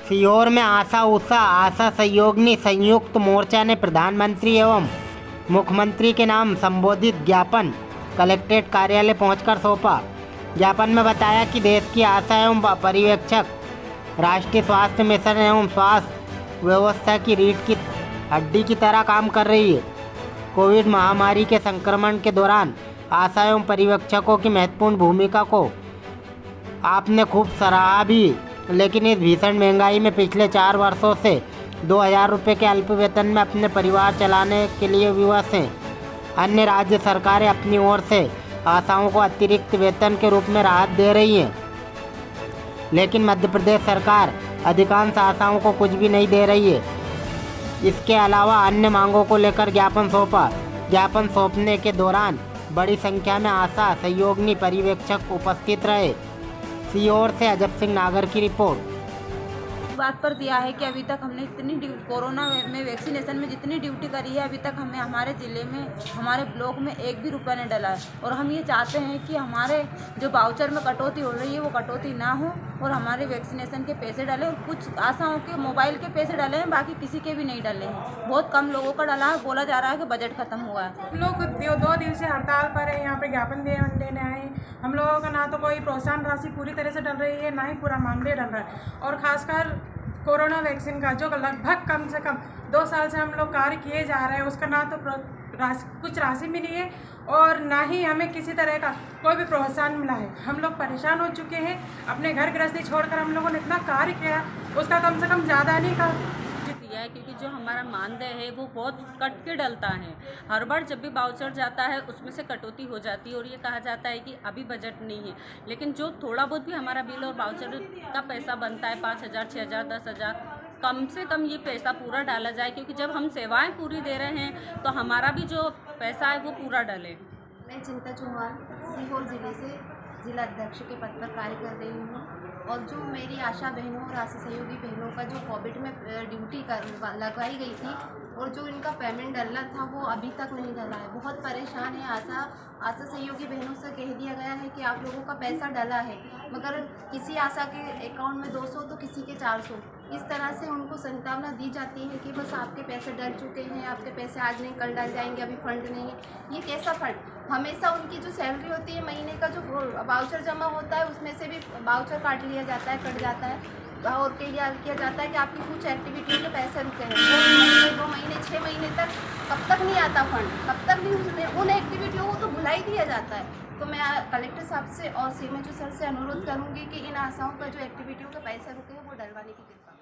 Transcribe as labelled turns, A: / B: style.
A: सीहोर में आशा उषा आशा सहयोगिनी संयुक्त मोर्चा ने प्रधानमंत्री एवं मुख्यमंत्री के नाम संबोधित ज्ञापन कलेक्ट्रेट कार्यालय पहुंचकर सौंपा। ज्ञापन में बताया कि देश की आशा एवं पर्यवेक्षक राष्ट्रीय स्वास्थ्य मिशन एवं स्वास्थ्य व्यवस्था की रीढ़ की हड्डी की तरह काम कर रही है। कोविड महामारी के संक्रमण के दौरान आशा एवं पर्यवेक्षकों की महत्वपूर्ण भूमिका को आपने खूब सराहा भी, लेकिन इस भीषण महंगाई में पिछले 4 वर्षों से 2000 रुपये के अल्प वेतन में अपने परिवार चलाने के लिए विवश हैं। अन्य राज्य सरकारें अपनी ओर से आशाओं को अतिरिक्त वेतन के रूप में राहत दे रही हैं, लेकिन मध्य प्रदेश सरकार अधिकांश आशाओं को कुछ भी नहीं दे रही है। इसके अलावा अन्य मांगों को लेकर ज्ञापन सौंपा। ज्ञापन सौंपने के दौरान बड़ी संख्या में आशा सहयोगिनी पर्यवेक्षक उपस्थित रहे। सीहोर से अजब सिंह नागर की रिपोर्ट।
B: बात पर दिया है कि अभी तक हमने इतनी कोरोना में वैक्सीनेशन में जितनी ड्यूटी करी है, अभी तक हमें हमारे ज़िले में हमारे ब्लॉक में 1 भी रुपया नहीं डला है। और हम ये चाहते हैं कि हमारे जो वाउचर में कटौती हो रही है वो कटौती ना हो और हमारे वैक्सीनेशन के पैसे डले। और कुछ आशाओं के मोबाइल के पैसे डले हैं, बाकी किसी के भी नहीं डले हैं। बहुत कम लोगों का डला है। बोला जा रहा है कि बजट खत्म हुआ है।
C: हम लोग 2 दिन से हड़ताल पर है, यहाँ पे ज्ञापन देने आए। हम लोगों का ना तो कोई प्रोत्साहन राशि पूरी तरह से डल रही है, ना ही पूरा मानदेय डल रहा है। और खासकर कोरोना वैक्सीन का जो लगभग कम से कम 2 साल से हम लोग कार्य किए जा रहे हैं, उसका ना तो कुछ राशि मिली है और ना ही हमें किसी तरह का कोई भी प्रोत्साहन मिला है। हम लोग परेशान हो चुके हैं। अपने घर गृहस्थी छोड़कर हम लोगों ने इतना कार्य किया, उसका कम से कम ज़्यादा नहीं का
D: दिया है, क्योंकि जो हमारा मानदेय है वो बहुत कट के डलता है। हर बार जब भी वाउचर जाता है उसमें से कटौती हो जाती है और ये कहा जाता है कि अभी बजट नहीं है, लेकिन जो थोड़ा बहुत भी हमारा बिल और वाउचर का पैसा बनता है 5000, 6000, 10,000, कम से कम ये पैसा पूरा डाला जाए, क्योंकि जब हम सेवाएं पूरी दे रहे हैं तो हमारा भी जो पैसा है वो पूरा डले।
E: मैं चिंता चौहान सीहोर ज़िले से जिला अध्यक्ष के पद पर कार्य कर रही हूँ। और जो मेरी आशा बहनों और आशा सहयोगी बहनों का जो कोविड में ड्यूटी लगवाई गई थी और जो इनका पेमेंट डलना था वो अभी तक नहीं डला है। बहुत परेशान है। आशा सहयोगी बहनों से कह दिया गया है कि आप लोगों का पैसा डला है, मगर किसी आशा के अकाउंट में 200 तो किसी के 400। इस तरह से उनको संभावना दी जाती है कि बस आपके पैसे डल चुके हैं, आपके पैसे आज नहीं कल डल जाएंगे, अभी फंड नहीं है। ये कैसा फंड? हमेशा उनकी जो सैलरी होती है, महीने का जो वाउचर जमा होता है उसमें से भी वाउचर काट लिया जाता है, कट जाता है। और किया जाता है कि आपकी कुछ एक्टिविटियों के पैसे रुके हैं 2 महीने 6 महीने तक, कब तक नहीं आता फंड, कब तक नहीं उसमें उन एक्टिविटियों को तो भुला ही दिया जाता है। तो मैं कलेक्टर साहब से और सीएमएचओ सर से अनुरोध करूंगी कि इन आशाओं का जो एक्टिविटियों के पैसे रुके हैं वो डलवाने की कृपा।